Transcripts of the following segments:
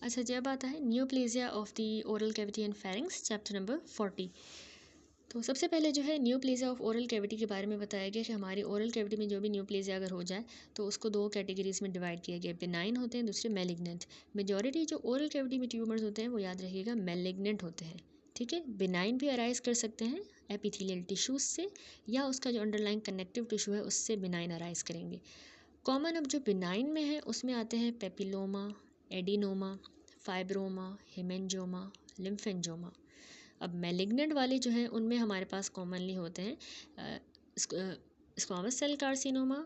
अच्छा, जब आता है neoplasia of the oral cavity and pharynx, chapter number 40। तो सबसे पहले जो है न्यूप्लेजिया ऑफ ओरल कैविटी के बारे में बताया गया कि हमारी ओरल कैविटी में जो भी न्यूप्लेजिया अगर हो जाए तो उसको दो कैटेगरीज में डिवाइड किया गया, बिनाइन होते हैं, दूसरे मैलिग्नेंट। मेजॉरिटी जो ओरल कैविटी में ट्यूमर्स होते हैं वो याद रखिएगा मैलिग्नेंट होते हैं, ठीक है। बिनाइन भी अराइज कर सकते हैं एपिथेलियल टिश्यूज से, या उसका जो अंडरलाइंग कनेक्टिव टिश्यू है उससे बिनाइन अराइज करेंगे। कॉमन अब जो बिनाइन में है उसमें आते हैं पेपिलोमा, एडिनोमा, फाइब्रोमा, हेमेंजोमा, लिम्फेंजोमा। अब मैलिग्नेंट वाले जो हैं उनमें हमारे पास कॉमनली होते हैं स्क्वामस सेल कार्सिनोमा,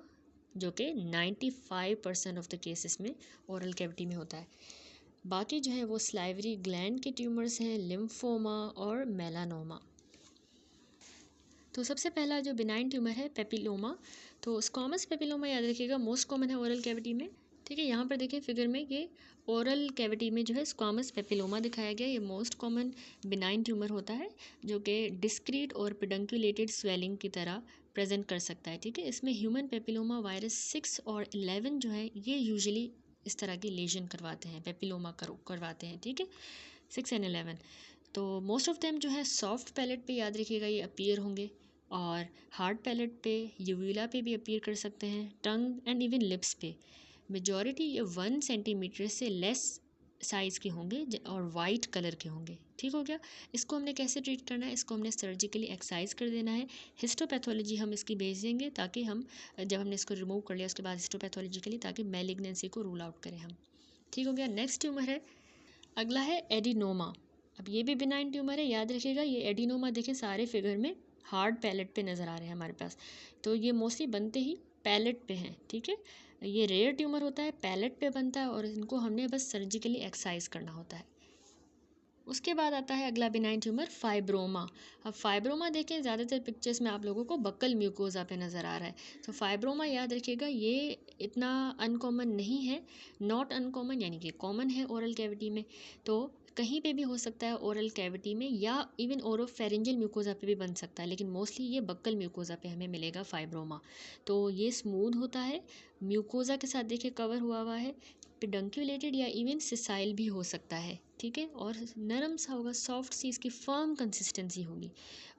जो कि 95% ऑफ द केसेस में ओरल कैविटी में होता है। बाकी जो है वो स्लाइवरी ग्लैंड के ट्यूमर्स हैं, लिम्फोमा और मेलानोमा। तो सबसे पहला जो बिनाइन ट्यूमर है पेपिलोमा, तो स्क्वामस पेपिलोमा याद रखिएगा मोस्ट कॉमन है ओरल कैविटी में, ठीक है। यहाँ पर देखिए फिगर में ये ओरल कैविटी में जो है स्क्वामस पेपिलोमा दिखाया गया। ये मोस्ट कॉमन बिनाइन ट्यूमर होता है जो कि डिस्क्रीट और पेडंकुलेटेड स्वेलिंग की तरह प्रेजेंट कर सकता है, ठीक है। इसमें ह्यूमन पेपिलोमा वायरस 6 और 11 जो है ये यूजुअली इस तरह की लेजन करवाते हैं, पेपिलोमा करवाते हैं, ठीक है, 6 एंड 11। तो मोस्ट ऑफ देम जो है सॉफ्ट पैलेट पे याद रखिएगा ये अपीयर होंगे, और हार्ड पैलेट पे, यूविला पे भी अपीयर कर सकते हैं, टंग एंड इवन लिप्स पे। मेजॉरिटी ये 1 सेंटीमीटर से लेस साइज़ के होंगे और वाइट कलर के होंगे, ठीक हो गया। इसको हमने कैसे ट्रीट करना है, इसको हमने सर्जिकली एक्साइज कर देना है। हिस्टोपैथोलॉजी हम इसकी भेज देंगे ताकि हम जब हमने इसको रिमूव कर लिया उसके बाद हिस्टोपैथोलॉजिकली, ताकि मैलिग्नेंसी को रूल आउट करें हम, ठीक हो गया। नेक्स्ट ट्यूमर है, अगला है एडिनोमा। अब ये भी बिनाइन ट्यूमर है, याद रखिएगा। ये एडिनोमा देखें सारे फिगर में हार्ड पैलेट पे नज़र आ रहे हैं हमारे पास, तो ये मोस्टली बनते ही पैलेट पे हैं, ठीक है। ये रेयर ट्यूमर होता है, पैलेट पे बनता है और इनको हमने बस सर्जिकली एक्साइज करना होता है। उसके बाद आता है अगला बिनाइन ट्यूमर फाइब्रोमा। अब फाइब्रोमा देखें ज़्यादातर पिक्चर्स में आप लोगों को बक्कल म्यूकोजा पे नज़र आ रहा है। तो फाइब्रोमा याद रखिएगा ये इतना अनकॉमन नहीं है, नॉट अनकॉमन यानी कि कॉमन है ओरल कैविटी में। तो कहीं पे भी हो सकता है ओरल कैविटी में, या इवन ओरोफेरिंजियल म्यूकोजा पे भी बन सकता है, लेकिन मोस्टली ये बक्कल म्यूकोजा पे हमें मिलेगा फाइब्रोमा। तो ये स्मूथ होता है, म्यूकोजा के साथ देखिए कवर हुआ है, पेडंक्यूलेटेड या इवन सिसाइल भी हो सकता है, ठीक है, और नरम सा होगा, सॉफ्ट सी इसकी फर्म कंसिस्टेंसी होगी,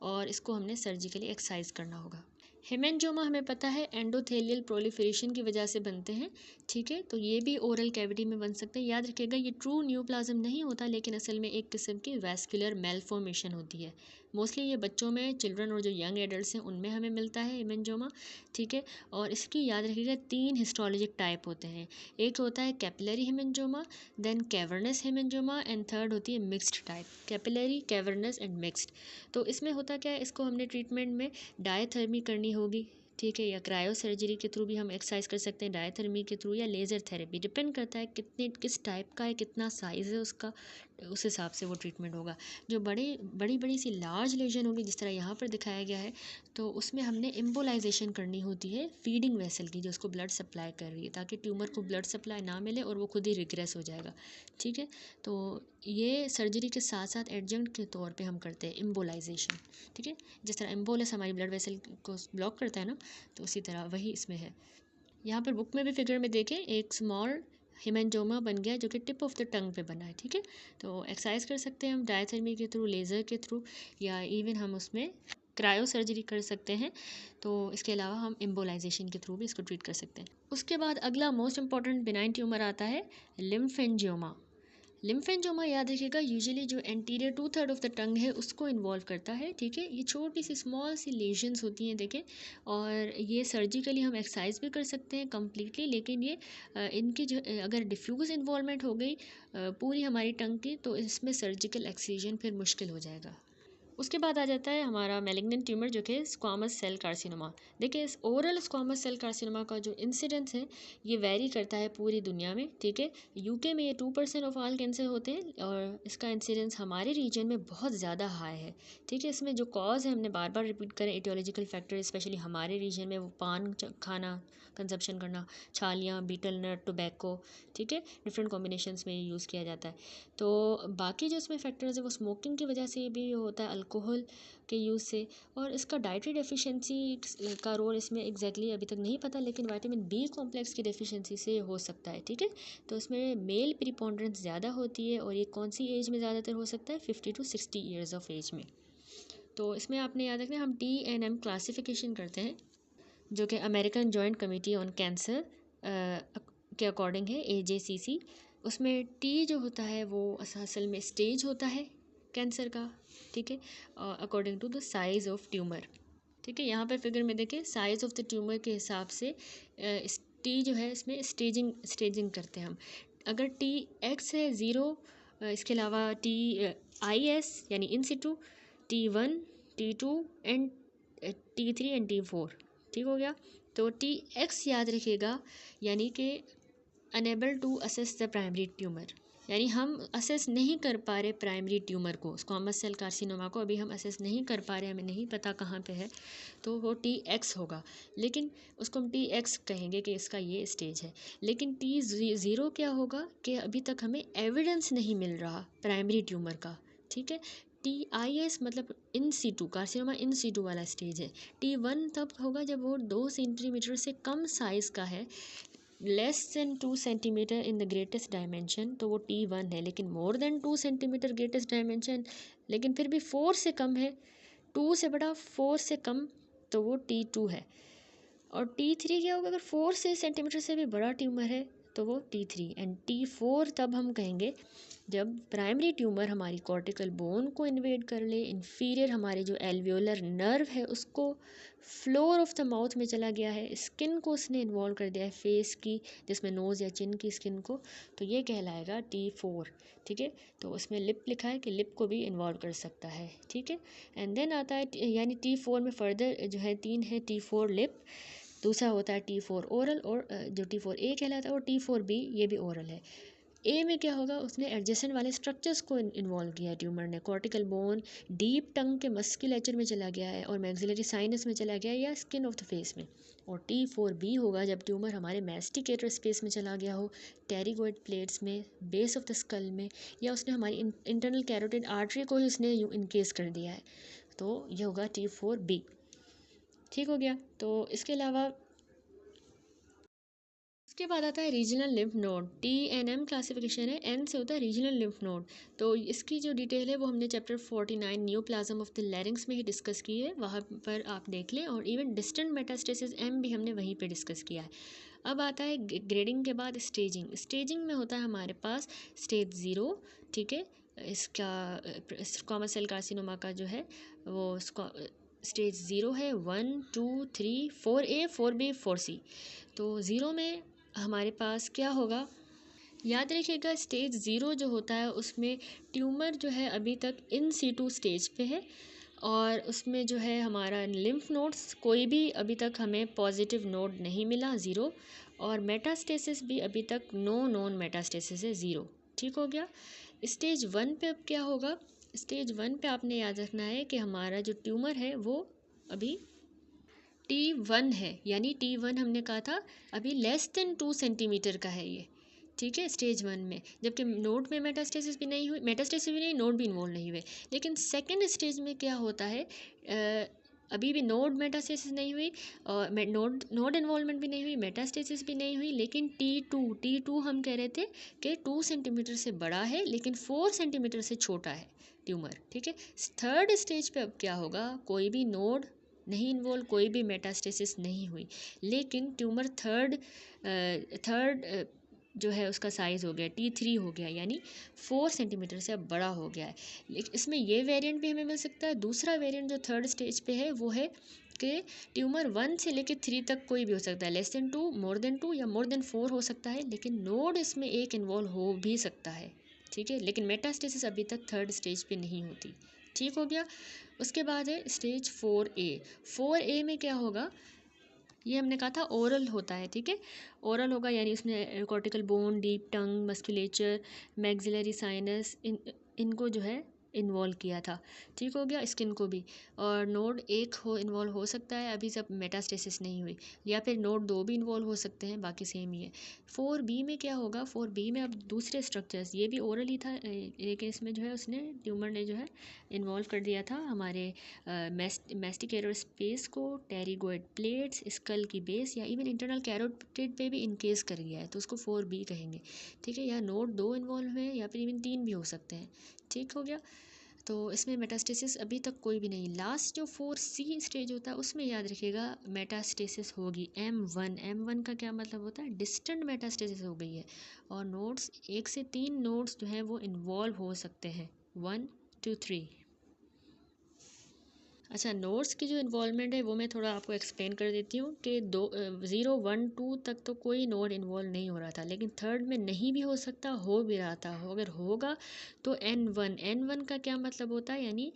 और इसको हमने सर्जिकली एक्साइज करना होगा। हेमेंजोमा हमें पता है एंडोथेलियल प्रोलिफरेशन की वजह से बनते हैं, ठीक है। तो ये भी ओरल कैविटी में बन सकते हैं। याद रखिएगा ये ट्रू न्यूप्लाज्म नहीं होता, लेकिन असल में एक किस्म की वैस्कुलर मेलफॉर्मेशन होती है। मोस्टली ये बच्चों में, चिल्ड्रन और जो यंग एडल्ट्स हैं उनमें हमें मिलता है हेमेंजोमा, ठीक है। और इसकी याद रखिएगा 3 हिस्टोलॉजिक टाइप होते हैं। एक होता है capillary hemangioma, then cavernous hemangioma, and third होती है mixed type, capillary, cavernous and mixed. तो इसमें होता क्या है, इसको हमने ट्रीटमेंट में डायथर्मी करनी होगी, ठीक है, या क्रायो सर्जरी के थ्रू भी हम एक्सरसाइज कर सकते हैं, डायथर्मी के थ्रू या लेज़र थेरेपी, डिपेंड करता है किस टाइप का है, कितना साइज़ है उसका, उस हिसाब से वो ट्रीटमेंट होगा। जो बड़ी बड़ी सी लार्ज लेजन होगी जिस तरह यहाँ पर दिखाया गया है, तो उसमें हमने एम्बोलाइजेशन करनी होती है फीडिंग वेसल की, जो उसको ब्लड सप्लाई कर रही है, ताकि ट्यूमर को ब्लड सप्लाई ना मिले और वो खुद ही रिग्रेस हो जाएगा, ठीक है। तो ये सर्जरी के साथ साथ एडजंक्ट के तौर पे हम करते हैं एम्बोलाइजेशन, ठीक है। जिस तरह एम्बोलस हमारी ब्लड वेसल को ब्लॉक करता है ना, तो उसी तरह वही इसमें है। यहाँ पर बुक में भी फिगर में देखें एक स्मॉल हेमेंजोमा बन गया जो कि टिप ऑफ द टंग पे बना है, ठीक है। तो एक्सरसाइज कर सकते हैं हम डायथर्मी के थ्रू, लेज़र के थ्रू, या इवन हम उसमें क्रायो सर्जरी कर सकते हैं। तो इसके अलावा हम एम्बोलाइजेशन के थ्रू भी इसको ट्रीट कर सकते हैं। उसके बाद अगला मोस्ट इंपॉर्टेंट बिनाइन ट्यूमर आता है लिम्फेंजियोमा। लिम्फेंजोमा याद रखिएगा यूजुअली जो एंटीरियर 2/3 ऑफ द टंग है उसको इन्वॉल्व करता है, ठीक है। ये छोटी सी स्मॉल सी लेजन्स होती हैं देखें, और ये सर्जिकली हम एक्सरसाइज भी कर सकते हैं कम्प्लीटली, लेकिन ये इनकी जो अगर डिफ्यूज़ इन्वॉल्वमेंट हो गई पूरी हमारी टंग की, तो इसमें सर्जिकल एक्सीजन फिर मुश्किल हो जाएगा। उसके बाद आ जाता है हमारा मैलिग्नेंट ट्यूमर जो कि स्क्वामस सेल कार्सिनोमा। देखिए इस ओरल स्क्वामस सेल कार्सिनोमा का जो इंसिडेंस है ये वेरी करता है पूरी दुनिया में, ठीक है। यूके में ये 2% ऑफ ऑल कैंसर होते हैं, और इसका इंसिडेंस हमारे रीजन में बहुत ज़्यादा हाई है, ठीक है। इसमें जो कॉज है हमने बार बार रिपीट करें, एटियोलॉजिकल फैक्टर, स्पेशली हमारे रीजन में वो पान खाना, कंजप्शन करना, छालियाँ, बीटल नट, टोबैको, ठीक है, डिफरेंट कॉम्बिनेशंस में यूज़ किया जाता है। तो बाकी जो इसमें फैक्टर्स है वो स्मोकिंग की वजह से भी होता है, अल्कोहल के यूज़ से। और इसका डाइटरी डेफिशिएंसी का रोल इसमें एग्जैक्टली अभी तक नहीं पता, लेकिन विटामिन बी कॉम्प्लेक्स की डेफिशिएंसी से हो सकता है। ठीक है, तो इसमें मेल प्रीपोंडेंस ज़्यादा होती है, और ये कौन सी एज में ज़्यादातर हो सकता है? 50 to 60 ईयर्स ऑफ एज में। तो इसमें आपने याद रखना, हम TNM क्लासिफिकेशन करते हैं, जो कि American joint committee on cancer के अकॉर्डिंग है, AJCC। उसमें टी जो होता है वो असल में स्टेज होता है कैंसर का। ठीक है, according to the size of tumour. ठीक है, यहाँ पर फिगर में देखें, साइज़ ऑफ द ट्यूमर के हिसाब से टी जो है इसमें स्टेजिंग करते हैं हम। अगर TX है 0, इसके अलावा TIS यानी इन Situ, T1, T2 and T3 and T4। ठीक हो गया। तो TX याद रखिएगा, यानी कि unable to assess the primary tumour, यानी हम असेस नहीं कर पा रहे प्राइमरी ट्यूमर को, स्क्वामस सेल कार्सिनोमा को अभी हम असेस नहीं कर पा रहे, हमें नहीं पता कहाँ पे है, तो वो TX होगा। लेकिन उसको हम TX कहेंगे कि इसका ये स्टेज है। लेकिन T0 क्या होगा कि अभी तक हमें एविडेंस नहीं मिल रहा प्राइमरी ट्यूमर का। ठीक है, TIS मतलब in situ, carcinoma in situ वाला स्टेज है। T1 तब होगा जब वो 2 सेंटीमीटर से कम साइज़ का है, less than 2 centimetre in the greatest dimension, तो वो T1 है। लेकिन more than 2 centimetre greatest dimension, लेकिन फिर भी 4 से कम है, 2 से बड़ा 4 से कम, तो वो T2 है। और T3 क्या होगा? अगर 4 सेंटीमीटर से भी बड़ा ट्यूमर है तो वो T3। एंड T4 तब हम कहेंगे जब प्राइमरी ट्यूमर हमारी कॉर्टिकल बोन को इन्वेड कर ले, इन्फीरियर हमारे जो एल्वियोलर नर्व है उसको, फ्लोर ऑफ द माउथ में चला गया है, स्किन को उसने इन्वॉल्व कर दिया है, फेस की, जिसमें नोज़ या चिन की स्किन को, तो ये कहलाएगा T4। ठीक है, तो उसमें लिप लिखा है कि लिप को भी इन्वॉल्व कर सकता है। ठीक है, एंड देन आता है यानी T4 में फर्दर जो है 3 है, T4 लिप, दूसरा होता है T4 ओरल, और जो T4A कहलाता है, और T4B ये भी ओरल है। ए में क्या होगा? उसने एडजेसेंट वाले स्ट्रक्चर्स को इन्वॉल्व किया है ट्यूमर ने, कॉर्टिकल बोन, डीप टंग के मस्कुलेचर में चला गया है, और मैक्सिलरी साइनस में चला गया है, या स्किन ऑफ द फेस में। और T4B होगा जब ट्यूमर हमारे मैस्टिकेटर स्पेस में चला गया हो, टेरिगोइड प्लेट्स में, बेस ऑफ द स्कल में, या उसने हमारी इंटरनल कैरोटिड आर्टरी को ही उसने इनकेस कर दिया है, तो ये होगा T4B। ठीक हो गया। तो इसके अलावा इसके बाद आता है regional lymph node. TNM classification है, N से होता है रीजनल लिम्फ नोड। तो इसकी जो डिटेल है वो हमने chapter 49 neoplasm of the larynx में ही डिस्कस की है, वहाँ पर आप देख लें। और इवन डिस्टेंट मेटास्टेसिस M भी हमने वहीं पे डिस्कस किया है। अब आता है ग्रेडिंग के बाद स्टेजिंग। स्टेजिंग में होता है हमारे पास स्टेज 0। ठीक है, इसका स्क्वामस सेल कार्सिनोमा का जो है वो स्टेज 0 है, 1 2 3 4A 4B 4C। तो 0 में हमारे पास क्या होगा? याद रखिएगा, स्टेज 0 जो होता है उसमें ट्यूमर जो है अभी तक इन सीटू स्टेज पे है, और उसमें जो है हमारा लिम्फ नोड्स कोई भी अभी तक हमें पॉजिटिव नोड नहीं मिला, 0। और मेटास्टेसिस भी अभी तक नो नोन मेटास्टेसिस है, 0। ठीक हो गया। स्टेज 1 पे अब क्या होगा? स्टेज 1 पे आपने याद रखना है कि हमारा जो ट्यूमर है वो अभी T1 है, यानी T1 हमने कहा था अभी लेस देन 2 सेंटीमीटर का है ये। ठीक है, स्टेज 1 में, जबकि नोड में मेटास्टेसिस भी नहीं हुई, मेटास्टेसिस भी नहीं, नोड भी इन्वॉल्व नहीं हुए। लेकिन सेकेंड स्टेज में क्या होता है, अभी भी नोड मेटास्टेसिस नहीं हुई, और नोड इन्वॉल्वमेंट भी नहीं हुई, मेटास्टेसिस भी नहीं हुई, लेकिन T2 हम कह रहे थे कि 2 सेंटीमीटर से बड़ा है, लेकिन 4 सेंटीमीटर से छोटा है ट्यूमर। ठीक है, थर्ड स्टेज पे अब क्या होगा? कोई भी नोड नहीं इन्वॉल्व, कोई भी मेटास्टेसिस नहीं हुई, लेकिन ट्यूमर थर्ड जो है उसका साइज़ हो गया T3 हो गया, यानी 4 सेंटीमीटर से अब बड़ा हो गया है। लेकिन इसमें ये वेरिएंट भी हमें मिल सकता है। दूसरा वेरिएंट जो थर्ड स्टेज पे है वो है कि ट्यूमर 1 से लेकर 3 तक कोई भी हो सकता है, लेस देन 2, मोर देन 2 या मोर देन 4 हो सकता है, लेकिन नोड इसमें एक इन्वॉल्व हो भी सकता है। ठीक है, लेकिन मेटास्टेसिस अभी तक थर्ड स्टेज पे नहीं होती। ठीक हो गया। उसके बाद है स्टेज 4A। 4A में क्या होगा? ये हमने कहा था ओरल होता है। ठीक है, ओरल होगा, यानी उसमें कॉर्टिकल बोन, डीप टंग, मस्कुलेचर, मैक्सिलरी साइनस, इनको जो है इन्वॉल्व किया था, ठीक हो गया, स्किन को भी। और नोड 1 हो इन्वॉल्व हो सकता है अभी जब मेटास्टेसिस नहीं हुई, या फिर नोड 2 भी इन्वॉल्व हो सकते हैं, बाकी सेम ही है। 4B में क्या होगा, 4B में अब दूसरे स्ट्रक्चर्स, ये भी ओरल ही था लेकिन इसमें जो है उसने ट्यूमर ने जो है इन्वॉल्व कर दिया था हमारे मैस्टिकेटर स्पेस को, टेरिगोइड प्लेट्स, स्कल की बेस, या इवन इंटरनल कैरोटिड पे भी इनकेस कर गया है, तो उसको 4B कहेंगे, ठीक है। या नोड 2 इन्वॉल्व है या फिर इवन 3 भी हो सकते हैं, ठीक हो गया। तो इसमें मेटास्टेसिस अभी तक कोई भी नहीं। लास्ट जो 4C स्टेज होता है उसमें याद रखिएगा मेटास्टेसिस होगी M1। M1 का क्या मतलब होता है, डिस्टेंट मेटास्टेसिस हो गई है, और नोड्स 1 से 3 नोड्स जो हैं वो इन्वॉल्व हो सकते हैं, 1 2 3। अच्छा, नोड्स की जो इन्वॉल्वमेंट है वो मैं थोड़ा आपको एक्सप्लेन कर देती हूँ कि 0 1 2 तक तो कोई नोड इन्वॉल्व नहीं हो रहा था, लेकिन थर्ड में नहीं भी हो सकता, हो भी रहा था। अगर होगा तो N1 का क्या मतलब होता है, यानी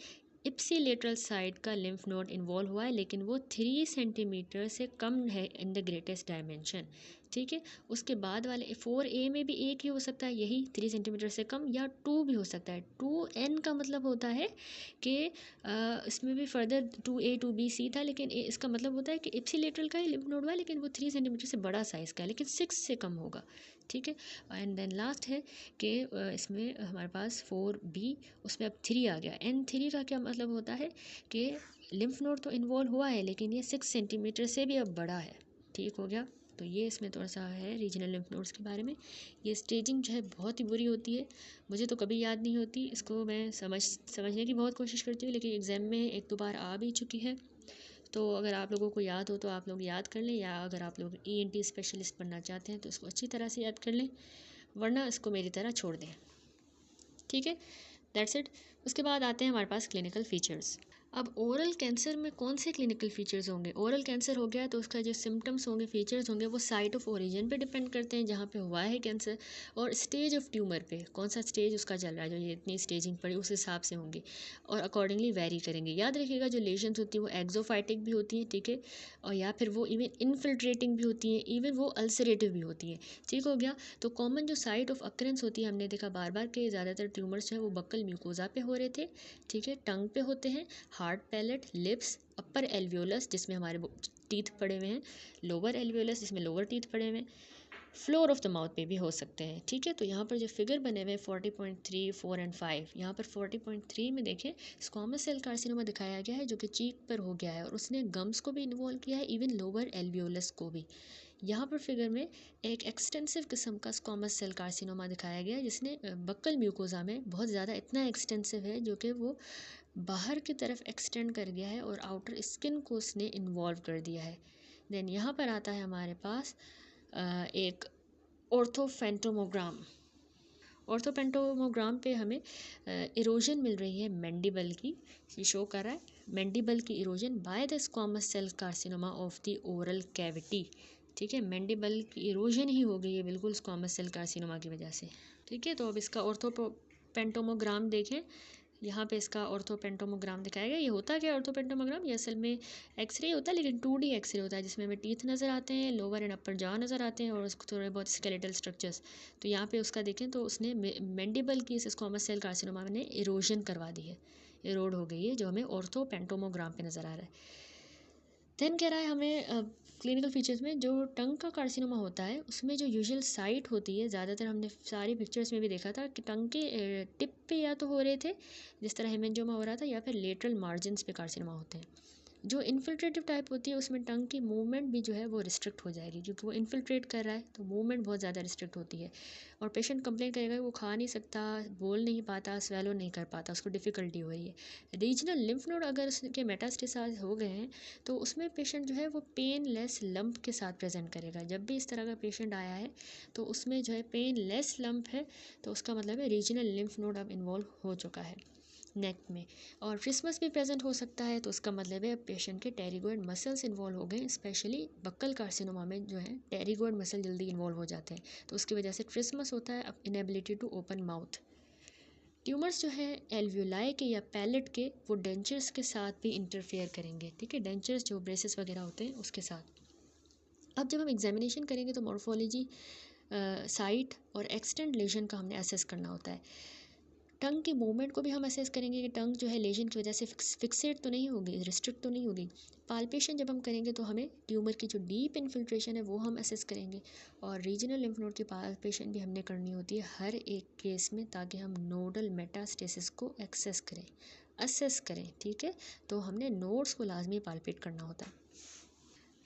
इप्सिलेटरल साइड का लिम्फ नोड इन्वॉल्व हुआ है, लेकिन वो 3 सेंटीमीटर से कम है इन द ग्रेटेस्ट डायमेंशन, ठीक है। उसके बाद वाले 4A में भी एक ही हो सकता है, यही 3 सेंटीमीटर से कम, या 2 भी हो सकता है। 2N का मतलब होता है कि इसमें भी फर्दर 2A 2B C था, लेकिन इसका मतलब होता है कि इप्सिलेटरल का ही लिम्फ नोड हुआ है, लेकिन वो 3 सेंटीमीटर से बड़ा साइज़ का है, लेकिन 6 से कम होगा, ठीक है। एंड देन लास्ट है कि इसमें हमारे पास 4B, उसमें अब 3 आ गया। N3 का क्या मतलब होता है कि लिम्फ नोड तो इन्वॉल्व हुआ है, लेकिन ये 6 सेंटीमीटर से भी अब बड़ा है, ठीक हो गया। तो ये इसमें थोड़ा सा है रीजनल लिम्फ नोड्स के बारे में। ये स्टेजिंग जो है बहुत ही बुरी होती है, मुझे तो कभी याद नहीं होती, इसको मैं समझने की बहुत कोशिश करती हूँ, लेकिन एग्ज़ाम में 1 2 बार आ भी चुकी है। तो अगर आप लोगों को याद हो तो आप लोग याद कर लें, या अगर आप लोग ENT स्पेशलिस्ट बनना चाहते हैं तो इसको अच्छी तरह से याद कर लें, वरना इसको मेरी तरह छोड़ दें, ठीक है। That's it. उसके बाद आते हैं हमारे पास क्लिनिकल फीचर्स। अब ओरल कैंसर में कौन से क्लिनिकल फीचर्स होंगे, ओरल कैंसर हो गया तो उसका जो सिम्टम्स होंगे, फीचर्स होंगे, वो साइट ऑफ ओरिजिन पे डिपेंड करते हैं जहाँ पे हुआ है कैंसर, और स्टेज ऑफ ट्यूमर पे, कौन सा स्टेज उसका चल रहा है, जो ये इतनी स्टेजिंग पड़ी उस हिसाब से होंगे, और अकॉर्डिंगली वेरी करेंगे। याद रखिएगा जो लेशंस होती हैं वो एक्जोफाइटिक भी होती हैं, ठीक है, और या फिर वो इवन इनफिल्ट्रेटिंग भी होती हैं, इवन वो अल्सरेटिव भी होती हैं, ठीक हो गया। तो कॉमन जो साइट ऑफ अक्रेंस होती है, हमने देखा बार बार के ज़्यादातर ट्यूमर्स हैं वो बक्कल म्यूकोजा पे हो रहे थे, ठीक है, टंग पे होते हैं, हार्ड पैलेट, लिप्स, अपर एल्वियोलस जिसमें हमारे टीथ पड़े हुए हैं, लोअर एल्वियोलस जिसमें लोअर टीथ पड़े हुए हैं, फ्लोर ऑफ द माउथ पे भी हो सकते हैं, ठीक है। तो यहाँ पर जो फिगर बने हुए 40.3 4 एंड 5, यहाँ पर 40.3 में देखें स्क्वामस सेल कार्सिनोमा दिखाया गया है जो कि चीक पर हो गया है, और उसने गम्स को भी इन्वॉल्व किया है, इवन लोअर एल्वियोलस को भी। यहाँ पर फिगर में एक एक्सटेंसिव किस्म का स्क्वामस सेल कार्सिनोमा दिखाया गया है, जिसने बक्कल म्यूकोजा में बहुत ज़्यादा इतना एक्सटेंसिव है जो कि वो बाहर की तरफ एक्सटेंड कर गया है और आउटर स्किन को उसने इन्वॉल्व कर दिया है। देन यहाँ पर आता है हमारे पास एक ऑर्थोफेंटोमोग्राम। ऑर्थोपेंटोमोग्राम पे हमें इरोजन मिल रही है मैंडिबल की, ये शो कर रहा है मैंडिबल की erosion by the squamous cell carcinoma of the oral cavity, ठीक है। मैंडिबल की इरोजन ही हो गई है बिल्कुल स्क्वामस सेल कार्सिनोमा की वजह से, ठीक है। तो अब इसका ऑर्थोपेंटोमोग्राम देखें, यहाँ पे इसका ऑर्थोपेंटोमोग्राम दिखाया गया। ये होता क्या है ऑर्थोपेंटोमोग्राम, ये असल में एक्सरे होता है, लेकिन 2D एक्सरे होता है, जिसमें हमें टीथ नज़र आते हैं, लोअर एंड अपर जॉ नज़र आते हैं, और उसको थोड़े बहुत स्केलेटल स्ट्रक्चर्स। तो यहाँ पे उसका देखें तो उसने मैंडिबल की इस स्क्वामस सेल कार्सिनोमा ने इरोजन करवा दी है, इरोड हो गई है, जो हमें ऑर्थोपेंटोमोग्राम पे नज़र आ रहा है। देन कह रहा है हमें क्लिनिकल फीचर्स में जो टंग का कार्सिनोमा होता है उसमें जो यूजुअल साइट होती है, ज़्यादातर हमने सारी पिक्चर्स में भी देखा था कि टंग के टिप पे या तो हो रहे थे जिस तरह हेमेंजोमा हो रहा था, या फिर लेटरल मार्जिन्स पे कार्सिनोमा होते हैं। जो इन्फिल्ट्रेटिव टाइप होती है उसमें टंग की मूवमेंट भी जो है वो रिस्ट्रिक्ट हो जाएगी, क्योंकि वो इन्फिल्ट्रेट कर रहा है तो मूवमेंट बहुत ज़्यादा रिस्ट्रिक्ट होती है, और पेशेंट कंप्लेन करेगा कि वो खा नहीं सकता, बोल नहीं पाता, स्वेलो नहीं कर पाता, उसको डिफ़िकल्टी हो रही है। रीजनल लिम्फ नोड अगर उसके मेटास्टेसाइज हो गए हैं तो उसमें पेशेंट जो है वो पेन लेस लंप के साथ प्रेजेंट करेगा। जब भी इस तरह का पेशेंट आया है तो उसमें जो है पेन लेस लंप है, तो उसका मतलब है रीजनल लिम्फ नोड अब इन्वॉल्व हो चुका है नेक में। और क्रिसमस भी प्रेजेंट हो सकता है, तो उसका मतलब है पेशेंट के टेरिगोइड मसल्स इन्वॉल्व हो गए, स्पेशली बक्कल कार्सिनोमा में जो है टेरिगोइड मसल जल्दी इन्वॉल्व हो जाते हैं, तो उसकी वजह से क्रिसमस होता है, inability to open mouth. Tumours जो है एल्वियोलाई के या पैलेट के, वो डेंचर्स के साथ भी इंटरफेयर करेंगे, ठीक है, डेंचर्स जो ब्रेसेस वगैरह होते हैं उसके साथ। अब जब हम एग्जामिनेशन करेंगे तो मॉर्फोलॉजी, साइट और एक्सटेंट लेशन का हमने असेस करना होता है। टंग की मूवमेंट को भी हम असेस करेंगे कि टंग जो है लेजन की वजह से फिक्सेट तो नहीं होगी, रिस्ट्रिक्ट तो नहीं होगी। पाल्पेशन जब हम करेंगे तो हमें ट्यूमर की जो डीप इन्फिल्ट्रेशन है वो हम असेस करेंगे, और रीजनल लिम्फ नोड की पाल्पेशन भी हमने करनी होती है हर एक केस में, ताकि हम नोडल मेटास्टेसिस को असेस करें। ठीक है, तो हमने नोड्स को लाजमी पाल्पेट करना होता है।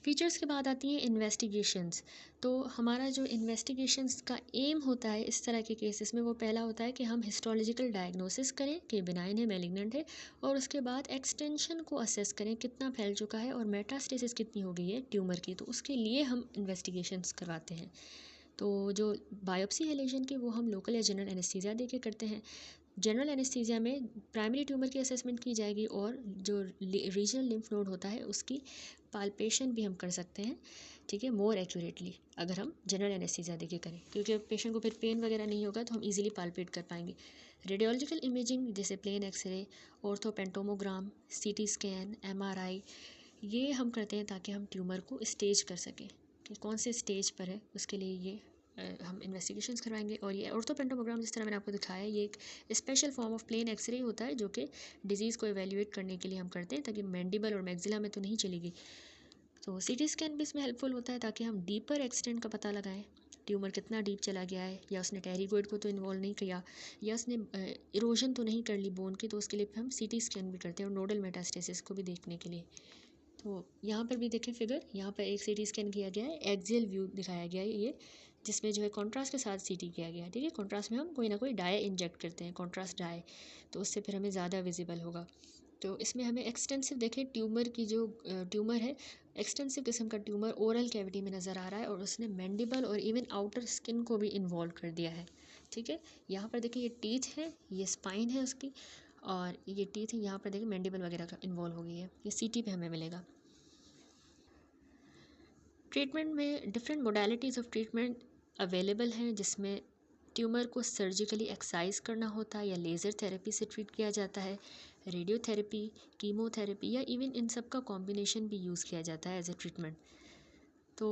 फीचर्स के बाद आती हैं इन्वेस्टिगेशंस। तो हमारा जो इन्वेस्टिगेशंस का एम होता है इस तरह के केसेस में, वो पहला होता है कि हम हिस्टोलॉजिकल डायग्नोसिस करें कि बिनाइन है, मैलिग्नेंट है, और उसके बाद एक्सटेंशन को असेस करें कितना फैल चुका है और मेटास्टेसिस कितनी हो गई है ट्यूमर की, तो उसके लिए हम इन्वेस्टिगेशंस करवाते हैं। तो जो बायोप्सी है लेजन की, वो हम लोकल या जनरल एनेस्थीसिया दे के करते हैं। जनरल एनेस्थीसिया में प्राइमरी ट्यूमर की असेसमेंट की जाएगी, और जो रीजनल लिम्फ नोड होता है उसकी पाल्पेशन भी हम कर सकते हैं, ठीक है, मोर एक्यूरेटली अगर हम जनरल एनेस्थीसिया देके करें, क्योंकि पेशेंट को फिर पेन वगैरह नहीं होगा तो हम इजीली पाल्पेट कर पाएंगे। रेडियोलॉजिकल इमेजिंग जैसे plain X ray, orthopantomogram, CT scan, MRI, ये हम करते हैं ताकि हम ट्यूमर को स्टेज कर सकें कि कौन से स्टेज पर है, उसके लिए ये हम इन्वेस्टिगेशंस करवाएंगे। और ये ऑर्थोपेंटोमोग्राम जिस तरह मैंने आपको दिखाया है, ये एक special form of plain x-ray होता है जो कि डिजीज़ को एवेल्यूएट करने के लिए हम करते हैं, ताकि मैंडिबल और मैक्सिला में तो नहीं चलेगी। तो सीटी स्कैन भी इसमें हेल्पफुल होता है ताकि हम डीपर एक्सटेंट का पता लगाएं, ट्यूमर कितना डीप चला गया है, या उसने टेरिगोइड को तो इन्वॉल्व नहीं किया, या उसने इरोजन तो नहीं कर ली बोन की, तो उसके लिए हम सीटी स्कैन भी करते हैं, और नोडल मेटास्टेसिस को भी देखने के लिए। तो यहाँ पर भी देखें फिगर, यहाँ पर एक सीटी स्कैन किया गया है, एक्सियल व्यू दिखाया गया है ये, जिसमें जो है कॉन्ट्रास्ट के साथ सीटी किया गया है। ठीक है, कॉन्ट्रास्ट में हम कोई ना कोई डाई इंजेक्ट करते हैं, कॉन्ट्रास्ट डाई, तो उससे फिर हमें ज़्यादा विजिबल होगा। तो इसमें हमें एक्सटेंसिव देखें ट्यूमर की जो ट्यूमर है, एक्सटेंसिव किस्म का ट्यूमर ओरल कैविटी में नज़र आ रहा है, और उसने मैंडिबल और इवन आउटर स्किन को भी इन्वॉल्व कर दिया है। ठीक है, यहाँ पर देखिए ये टीथ है, ये स्पाइन है उसकी, और ये टीथ है, यहाँ पर देखिए मैंडिबल वगैरह का इन्वॉल्व हो गई है, ये सीटी पे हमें मिलेगा। ट्रीटमेंट में different modalities of treatment available हैं, जिसमें ट्यूमर को सर्जिकली एक्साइज करना होता है या लेज़र थेरेपी से ट्रीट किया जाता है, रेडियोथेरेपी, कीमोथेरेपी, या इवन इन सब का कॉम्बिनेशन भी यूज़ किया जाता है एज ए ट्रीटमेंट। तो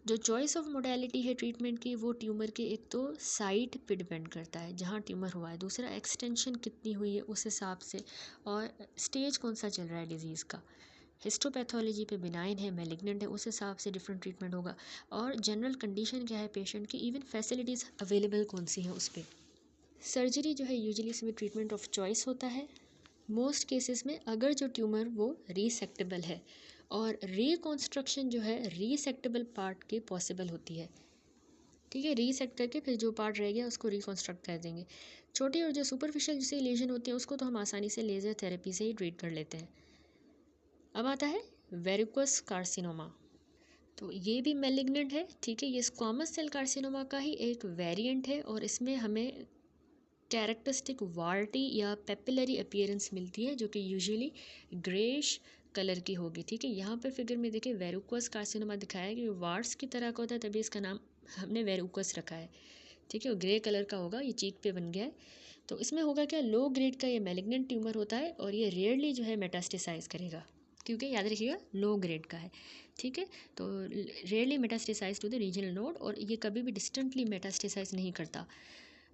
जो चॉइस ऑफ मोडालिटी है ट्रीटमेंट की, वो ट्यूमर के एक तो साइट पे डिपेंड करता है जहाँ ट्यूमर हुआ है, दूसरा एक्सटेंशन कितनी हुई है उस हिसाब से, और स्टेज कौन सा चल रहा है डिजीज़ का। हिस्टोपैथोलॉजी पे बिनाइन है, मैलिग्नेंट है, उस हिसाब से डिफरेंट ट्रीटमेंट होगा, और जनरल कंडीशन क्या है पेशेंट की, इवन फैसिलिटीज़ अवेलेबल कौन सी हैं उस पर। सर्जरी जो है यूजुअली इसमें ट्रीटमेंट ऑफ चॉइस होता है मोस्ट केसेस में, अगर जो ट्यूमर वो रीसेक्टेबल है, और रिकॉन्स्ट्रक्शन जो है रीसेक्टेबल पार्ट की पॉसिबल होती है। ठीक है, रीसेक्ट करके फिर जो पार्ट रह गया उसको रिकॉन्स्ट्रक्ट कर देंगे। छोटी और जो सुपरफिशियल जिसे लेजन होती है उसको तो हम आसानी से लेज़र थेरेपी से ही ट्रीट कर लेते हैं। अब आता है वेरिकोस कार्सिनोमा। तो ये भी मैलिग्नेंट है, ठीक है, ये स्क्वामस सेल कार्सिनोमा का ही एक वेरिएंट है, और इसमें हमें कैरेक्टरिस्टिक वार्टी या पेपिलरी अपीयरेंस मिलती है, जो कि यूजुअली ग्रेश कलर की होगी। ठीक है, यहाँ पर फिगर में देखिए वेरिकोस कार्सिनोमा दिखाया है कि वार्ट्स की तरह का होता है, तभी इसका नाम हमने वेरिकोस रखा है। ठीक है, ग्रे कलर का होगा, ये चीक पे बन गया है। तो इसमें होगा क्या, लो ग्रेड का ये मैलिग्नेंट ट्यूमर होता है, और ये रेयरली जो है मेटास्टेसाइज करेगा, क्योंकि याद रखिएगा लो ग्रेड का है। ठीक है, तो rarely metastasize to the regional node, और ये कभी भी डिस्टेंटली मेटास्टेसाइज नहीं करता।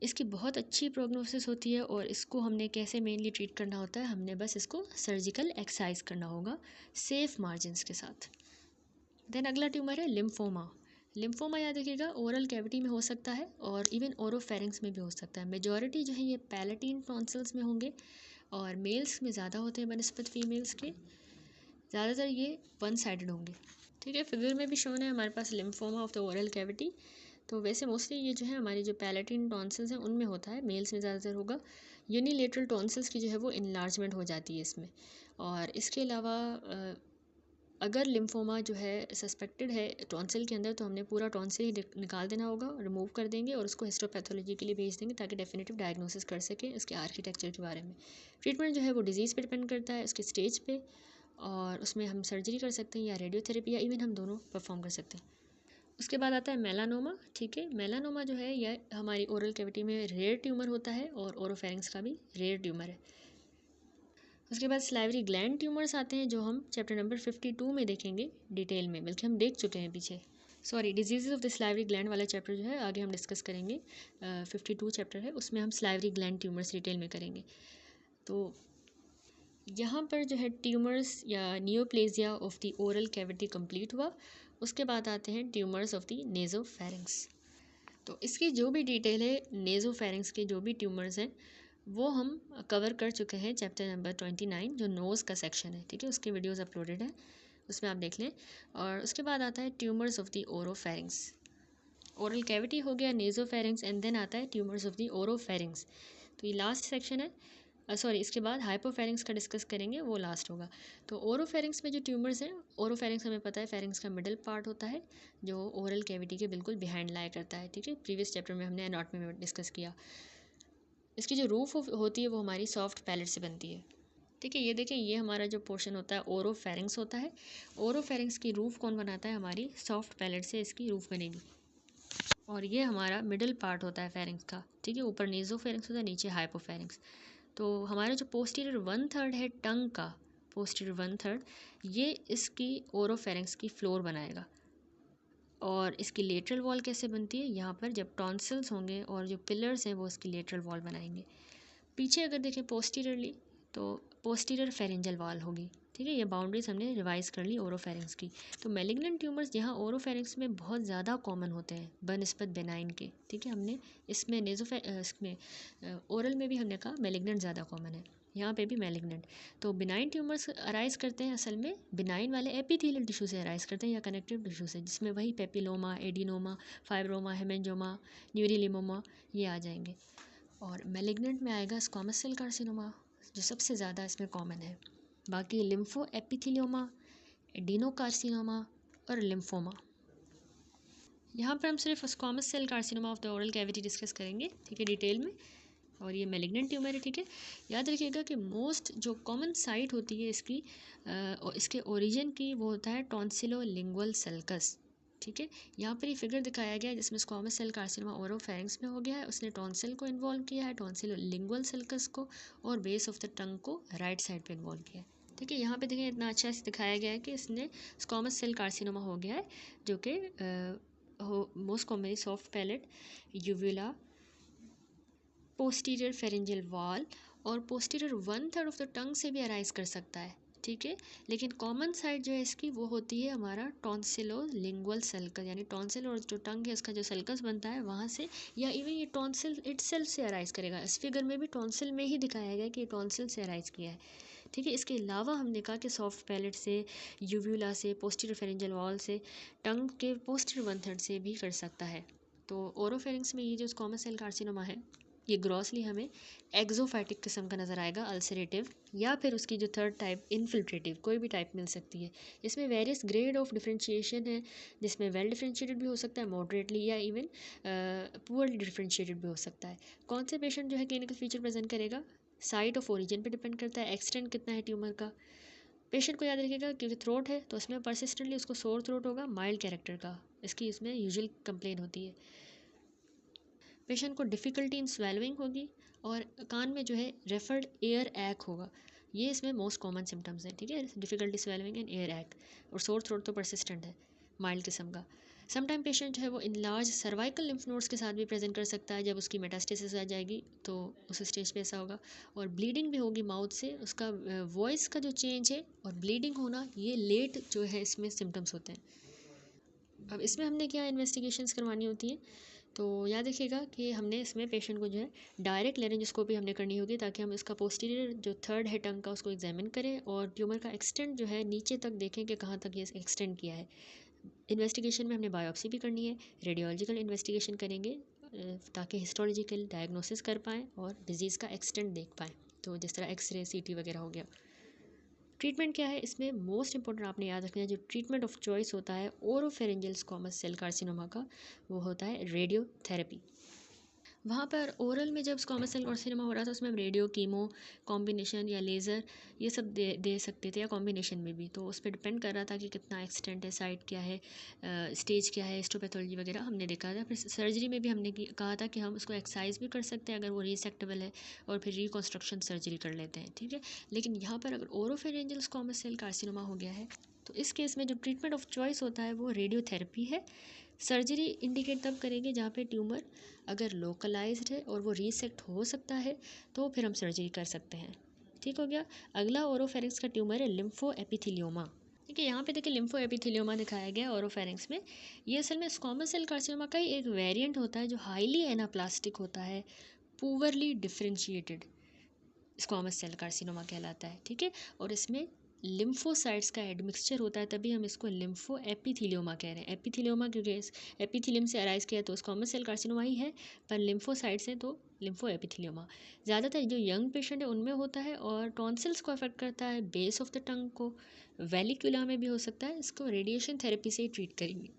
इसकी बहुत अच्छी प्रोग्नोसिस होती है, और इसको हमने कैसे मेनली ट्रीट करना होता है, हमने बस इसको सर्जिकल एक्साइज करना होगा सेफ मार्जिन्स के साथ। देन अगला ट्यूमर है लिम्फोमा। लिम्फोमा याद रखिएगा ओरल कैविटी में हो सकता है, और इवन ओरोफेरिंग्स में भी हो सकता है। मेजॉरिटी जो है ये पैलेटिन टॉन्सिल्स में होंगे, और मेल्स में ज़्यादा होते हैं बनस्पत फीमेल्स के, ज़्यादातर ये वन साइडेड होंगे। ठीक है, फिगर में भी शोन है हमारे पास lymphoma of the oral cavity. तो वैसे मोस्टली ये जो है हमारी जो पैलेटिन टॉन्सिल्स हैं उनमें होता है, मेल्स में ज़्यादातर होगा। यूनिलेटरल टॉन्सिल्स की जो है वो इनलार्जमेंट हो जाती है इसमें। और इसके अलावा अगर लिम्फोमा जो है सस्पेक्टेड है टॉन्सिल के अंदर, तो हमने पूरा टॉन्सिल ही निकाल देना होगा, रिमूव कर देंगे, और उसको हिस्टोपैथोलॉजी के लिए भेज देंगे ताकि डेफिनेटिव डायग्नोसिस कर सकें इसके आर्किटेक्चर के बारे में। ट्रीटमेंट जो है वो डिजीज़ पे डिपेंड करता है, उसके स्टेज पे, और उसमें हम सर्जरी कर सकते हैं या रेडियोथेरेपी, या इवन हम दोनों परफॉर्म कर सकते हैं। उसके बाद आता है मेलानोमा। ठीक है, मेलानोमा जो है यह हमारी ओरल कैविटी में रेयर ट्यूमर होता है, और ओरोफेरिंग्स का भी रेयर ट्यूमर है। उसके बाद स्लाइवरी ग्लैंड ट्यूमर्स आते हैं, जो हम चैप्टर नंबर 52 में देखेंगे डिटेल में, बल्कि हम देख चुके हैं पीछे। Sorry, disease of the salivary gland वाला चैप्टर जो है आगे हम डिस्कस करेंगे। 52 चैप्टर है, उसमें हम सलाइवरी ग्लैंड ट्यूमर्स डिटेल में करेंगे। तो यहाँ पर जो है ट्यूमर्स या neoplasia of the oral cavity complete हुआ। उसके बाद आते हैं ट्यूमर्स ऑफ द नेज़ोफेरिंक्स। तो इसकी जो भी डिटेल है नेज़ोफेरिंक्स के जो भी ट्यूमर्स हैं वो हम कवर कर चुके हैं चैप्टर नंबर 29 जो नोज़ का सेक्शन है, ठीक है, उसकी वीडियोस अपलोडेड है, उसमें आप देख लें। और उसके बाद आता है tumours of the oropharynx. Oral cavity हो गया, नेज़ोफेरिंक्स, एंड देन आता है ट्यूमर्स ऑफ द ओरोफेरिंक्स। तो ये लास्ट सेक्शन है। सॉरी, इसके बाद हाइपोफेरिंक्स का डिस्कस करेंगे, वो लास्ट होगा। तो ओरोफेरिंक्स में जो ट्यूमर्स हैं, ओरोफेरिंक्स हमें पता है फेरिंक्स का मिडल पार्ट होता है जो ओरल कैविटी के बिल्कुल बिहाइंड लाई करता है, ठीक है, प्रीवियस चैप्टर में हमने एनाटॉमी में डिस्कस किया। इसकी जो रूफ होती है वो हमारी सॉफ्ट पैलेट से बनती है, ठीक है। ये देखें, ये हमारा जो पोर्शन होता है ओरोफेरिंक्स होता है। ओरोफेरिंक्स की रूफ कौन बनाता है? हमारी सॉफ्ट पैलेट से इसकी रूफ बनेगी। और ये हमारा मिडल पार्ट होता है फेरिंक्स का, ठीक है। ऊपर नेज़ोफेरिंक्स होता है, नीचे हाइपोफेरिंक्स। तो हमारा जो पोस्टीरियर 1/3 है टंग का, पोस्टीरियर 1/3, ये इसकी ओरोफेरिंक्स की फ्लोर बनाएगा। और इसकी लेटरल वॉल कैसे बनती है? यहाँ पर जब टॉन्सिल्स होंगे और जो पिलर्स हैं वो इसकी लेटरल वॉल बनाएंगे। पीछे अगर देखें पोस्टीरियरली तो पोस्टीरियर फेरेंजल वॉल होगी, ठीक है। ये बाउंड्रीज हमने रिवाइज कर ली ओरोफेरिंक्स की। तो मैलिग्नेंट ट्यूमर्स यहाँ ओरोफेरिंक्स में बहुत ज़्यादा कॉमन होते हैं बनस्पत बेनाइन के, ठीक है। हमने इसमें इसमें ओरल में भी हमने कहा मैलिग्नेंट ज़्यादा कॉमन है, यहाँ पे भी मैलिग्नेंट। तो बिनाइन ट्यूमर्स अराइज करते हैं असल में बिनाइन वाले एपिथेलियल टिश्यू से अराइज करते हैं या कनेक्टिव टिश्यू से, जिसमें वही पेपिलोमा, एडिनोमा, फाइब्रोमा, हेमेंजोमा, न्यूरिलिमोमा ये आ जाएंगे। और मैलिग्नेंट में आएगा स्क्वामस सेल कार्सिनोमा जो सबसे ज़्यादा इसमें कॉमन है। बाकी लिम्फो एपिथेलियोमा, एडिनोकार्सिनोमा और लिम्फोमा। यहाँ पर हम सिर्फ squamous cell carcinoma of the oral cavity discuss करेंगे, ठीक है, डिटेल में। और ये मैलिग्नेंट ट्यूमर है, ठीक है। याद रखिएगा कि मोस्ट जो कॉमन साइट होती है इसकी इसके ओरिजिन की वो होता है टॉन्सिलोलिंगुअल सल्कस, ठीक है। यहाँ पर ये फिगर दिखाया गया है जिसमें स्क्वामस सेल कार्सिनोमा ओरोफेरिंक्स में हो गया है, उसने टॉन्सिल को इन्वॉल्व किया है, टॉन्सिलोलिंगुअल सल्कस को, और बेस ऑफ द टंग को राइट साइड पे इन्वॉल्व किया है, ठीक है। यहाँ पे देखिए इतना अच्छा से दिखाया गया है कि इसने स्क्वामस सेल कार्सिनोमा हो गया है जो कि most commonly soft palate, uvula, posterior pharyngeal wall और पोस्टीरियर 1/3 ऑफ द टंग से भी अराइज कर सकता है, ठीक है। लेकिन कॉमन साइड जो है इसकी वो होती है हमारा टॉन्सिलोलिंगुअल सल्कस, यानी टॉन्सिल और जो टंग है उसका जो सल्कस बनता है वहाँ से, या इवन ये टॉन्सिल इटसेल्फ से अराइज करेगा। इस फिगर में भी टॉन्सिल में ही दिखाया गया कि टॉन्सिल से अराइज किया है, ठीक है। इसके अलावा हमने कहा कि सॉफ्ट पैलेट से, यूवुला से, पोस्टीरियर फेरेंजियल वॉल से, टंग के पोस्टीरियर 1/3 से भी कर सकता है। तो ओरोफेरिंक्स में ये जो स्क्वामस सेल कार्सिनोमा है ये ग्रॉसली हमें एक्सोफाइटिक किस्म का नज़र आएगा, अल्सरेटिव, या फिर उसकी जो थर्ड टाइप इन्फिल्ट्रेटिव, कोई भी टाइप मिल सकती है। इसमें वेरियस ग्रेड ऑफ डिफ्रेंशिएशन है जिसमें वेल डिफ्रेंशिएटेड भी हो सकता है, मॉडरेटली, या इवन पुअरली डिफ्रेंशिएटेड भी हो सकता है। कौन से पेशेंट जो है क्लिनिकल फीचर प्रेजेंट करेगा? साइट ऑफ ओरिजिन पे डिपेंड करता है, एक्सटेंट कितना है ट्यूमर का। पेशेंट को याद रखिएगा क्योंकि थ्रोट है तो उसमें परसिस्टेंटली उसको सोर थ्रोट होगा, माइल्ड कैरेक्टर का, इसकी इसमें यूजुअल कंप्लेन होती है। पेशेंट को डिफ़िकल्टी इन स्वेलविंग होगी और कान में जो है रेफर्ड एयर एक् होगा, ये इसमें मोस्ट कॉमन सिम्टम्स हैं, ठीक है, डिफ़िकल्टी स्वेलविंग एंड एयर एक्। और सोर थ्रोट तो परसिस्टेंट है, माइल्ड किस्म का। समटाइम पेशेंट जो है वो इनलार्ज सर्वाइकल लिम्फ नोड्स के साथ भी प्रेजेंट कर सकता है, जब उसकी मेटास्टेसिस आ जाएगी तो उस स्टेज पे ऐसा होगा। और ब्लीडिंग भी होगी माउथ से, उसका वॉइस का जो चेंज है और ब्लीडिंग होना, ये लेट जो है इसमें सिम्टम्स होते हैं। अब इसमें हमने क्या इन्वेस्टिगेशंस करवानी होती हैं? तो याद रखिएगा कि हमने इसमें पेशेंट को जो है डायरेक्ट लेरेंजोस्कोपी हमने करनी होगी ताकि हम इसका पोस्टीरियर जो थर्ड है टंग का उसको एग्जामिन करें और ट्यूमर का एक्सटेंट जो है नीचे तक देखें कि कहाँ तक ये एक्सटेंड किया है। इन्वेस्टिगेशन में हमने बायोप्सी भी करनी है, रेडियोलॉजिकल इन्वेस्टिगेशन करेंगे ताकि हिस्टोलॉजिकल डायग्नोसिस कर पाएँ और डिज़ीज़ का एक्सटेंट देख पाएँ। तो जिस तरह एक्सरे, सीटी वगैरह हो गया। ट्रीटमेंट क्या है इसमें? मोस्ट इंपॉर्टेंट आपने याद रखना है, जो ट्रीटमेंट ऑफ चॉइस होता है ओरोफेरेंजियल स्क्वामस सेल कार्सिनोमा का, वो होता है रेडियोथेरेपी। वहाँ पर ओरल में जब स्क्वामस सेल कार्सिनोमा हो रहा था उसमें हम रेडियो, कीमो कॉम्बिनेशन या लेज़र ये सब दे सकते थे, या कॉम्बिनेशन में भी। तो उस पर डिपेंड कर रहा था कि कितना एक्सटेंट है, साइट क्या है, स्टेज क्या है, हिस्टोपैथोलॉजी वगैरह हमने देखा था। फिर सर्जरी में भी हमने कहा था कि हम उसको एक्साइज भी कर सकते हैं अगर वो रीसेक्टेबल है, और फिर रिकॉन्स्ट्रक्शन सर्जरी कर लेते हैं, ठीक है। लेकिन यहाँ पर अगर ओरोफेरेंजियल स्क्वामस सेल कार्सिनोमा हो गया है तो इस केस में जो ट्रीटमेंट ऑफ चॉइस होता है वो रेडियोथेरेपी है। सर्जरी इंडिकेट तब करेंगे जहाँ पे ट्यूमर अगर लोकलाइज्ड है और वो रीसेक्ट हो सकता है तो फिर हम सर्जरी कर सकते हैं। ठीक हो गया। अगला ओरोफेरिंक्स का ट्यूमर है लिम्फो एपिथेलियोमा। ठीक है, यहाँ पे देखिए लिम्फो एपिथेलियोमा दिखाया गया ओरोफेरिंक्स में। ये असल में स्क्वामस सेल कार्सिनोमा का ही एक वेरिएंट होता है जो हाईली एनाप्लास्टिक होता है, poorly differentiated squamous cell carcinoma कहलाता है। ठीक है, और इसमें लिम्फोसाइट्स का एडमिक्सचर होता है, तभी हम इसको लिम्फो एपिथेलियोमा कह रहे हैं। एपिथेलियोमा क्योंकि इस एपिथेलियम से अराइज किया तो स्क्वामस सेल कार्सिनोमा ही है, पर लिम्फोसाइट्स हैं तो लिम्फो एपिथेलियोमा। ज़्यादातर जो यंग पेशेंट है उनमें होता है और टॉन्सिल्स को अफेक्ट करता है, बेस ऑफ द टंग को, वेलिक्यूला में भी हो सकता है। इसको रेडिएशन थेरेपी से ही ट्रीट करेंगे।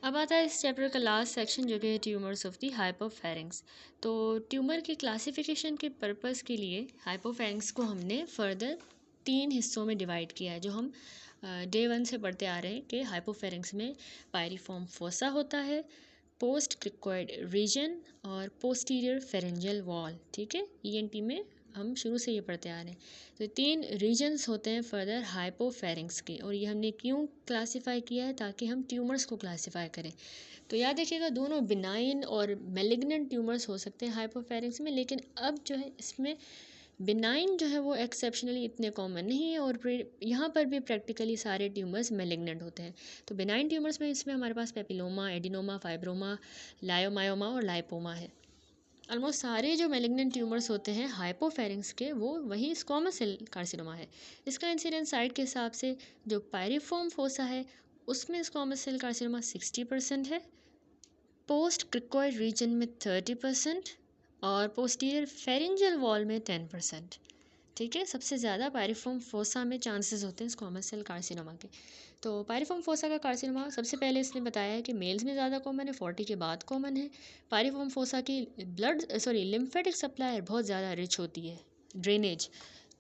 अब आता है इस चैप्टर का लास्ट सेक्शन जो कि है ट्यूमर्स ऑफ द हाइपोफेरिंक्स। तो ट्यूमर के क्लासिफिकेशन के पर्पस के लिए हाइपोफेरिंक्स को हमने फर्दर 3 हिस्सों में डिवाइड किया है, जो हम डे 1 से पढ़ते आ रहे हैं कि हाइपोफेरिंक्स में पायरिफॉर्म फोसा होता है, पोस्ट क्रिकोइड रीजन और पोस्टीरियर फेरेंजियल वॉल। ठीक है, ईएनटी में हम शुरू से ये पढ़ते आ रहे हैं। तो 3 रीजन्स होते हैं फर्दर हाइपोफेरिंक्स के, और ये हमने क्यों क्लासिफाई किया है, ताकि हम ट्यूमर्स को क्लासिफाई करें। तो याद रखिएगा दोनों बिनाइन और मेलिग्नेंट ट्यूमर्स हो सकते हैं हाइपोफेरिंक्स में, लेकिन अब जो है इसमें बिनाइन जो है वो एक्सेप्शनली इतने कॉमन नहीं है, और यहाँ पर भी प्रैक्टिकली सारे ट्यूमर्स मेलिग्नेंट होते हैं। तो बिनाइन ट्यूमर्स में इसमें हमारे पास पेपिलोमा, एडिनोमा, फाइब्रोमा, लायोमायोमा और लाइपोमा है। ऑलमोस्ट सारे जो मेलिग्नेंट ट्यूमर्स होते हैं हाइपोफेरिंक्स के वो वही स्क्वामस सेल कार्सिनोमा है। इसका इंसिडेंस साइट के हिसाब से जो पायरिफॉर्म फोसा है उसमें स्क्वामस सेल कार्सिनोमा 60% है, पोस्ट क्रिकोइड रीजन में 30% और पोस्टीरियर फेरेंजियल वॉल में 10%। ठीक है, सबसे ज़्यादा पायरिफॉर्म फोसा में चांसेस होते हैं स्क्वामस सेल कार्सिनोमा के। तो पायरिफॉर्म फोसा का कार्सिनोमा सबसे पहले इसने बताया है कि मेल्स में ज़्यादा कॉमन है, 40 के बाद कॉमन है। पायरिफॉर्म फोसा की लिम्फेटिक सप्लाई बहुत ज़्यादा रिच होती है, ड्रेनेज,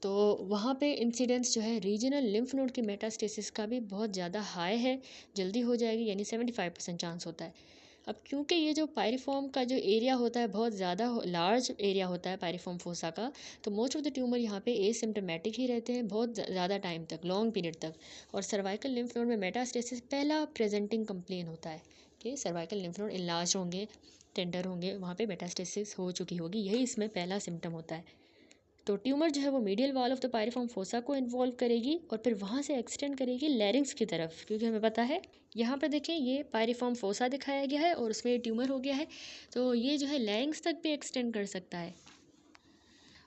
तो वहाँ पे इंसिडेंस जो है रीजनल लिम्फ नोड के मेटास्टेसिस का भी बहुत ज़्यादा हाई है, जल्दी हो जाएगी, यानी 75% चांस होता है। अब क्योंकि ये जो पायरिफॉर्म का जो एरिया होता है बहुत ज़्यादा लार्ज एरिया होता है पायरिफॉर्म फोसा का, तो मोस्ट ऑफ द ट्यूमर यहाँ पे एसिम्टोमेटिक ही रहते हैं बहुत ज़्यादा टाइम तक, लॉन्ग पीरियड तक। और सर्वाइकल लिम्फ नोड में मेटास्टेसिस पहला प्रेजेंटिंग कंप्लेन होता है कि सर्वाइकल लिम्फ नोड इनलार्ज होंगे, टेंडर होंगे, वहाँ पे मेटास्टेसिस हो चुकी होगी, यही इसमें पहला सिम्टम होता है। तो ट्यूमर जो है वो medial wall of the piriform fossa को इन्वॉल्व करेगी और फिर वहाँ से एक्सटेंड करेगी लैरिंग्स की तरफ, क्योंकि हमें पता है यहाँ पर देखें ये पायरिफॉर्म फोसा दिखाया गया है और उसमें ट्यूमर हो गया है, तो ये जो है लैरिंग्स तक भी एक्सटेंड कर सकता है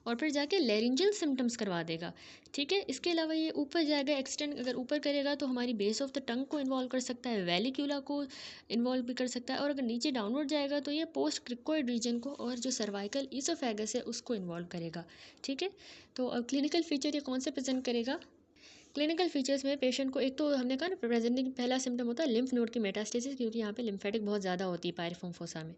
और फिर जाके लैरिंजियल सिम्टम्स करवा देगा। ठीक है, इसके अलावा ये ऊपर जाएगा, एक्सटेंड अगर ऊपर करेगा तो हमारी बेस ऑफ द टंग को इन्वॉल्व कर सकता है, वेलिक्यूला को इन्वॉल्व भी कर सकता है, और अगर नीचे डाउनवर्ड जाएगा तो ये पोस्ट क्रिकोइड रीजन को और जो सर्वाइकल ईसोफेगस है उसको इन्वॉल्व करेगा। ठीक है, तो अब क्लिनिकल फीचर ये कौन से प्रेजेंट करेगा। क्लिनिकल फीचर्स में पेशेंट को एक तो हमने कहा ना प्रेजेंटिंग पहला सिम्टम होता है लिम्फ नोड की मेटास्टेसिस, क्योंकि यहाँ पे लिम्फेटिक बहुत ज़्यादा होती है पायरिफॉर्म फोसा में।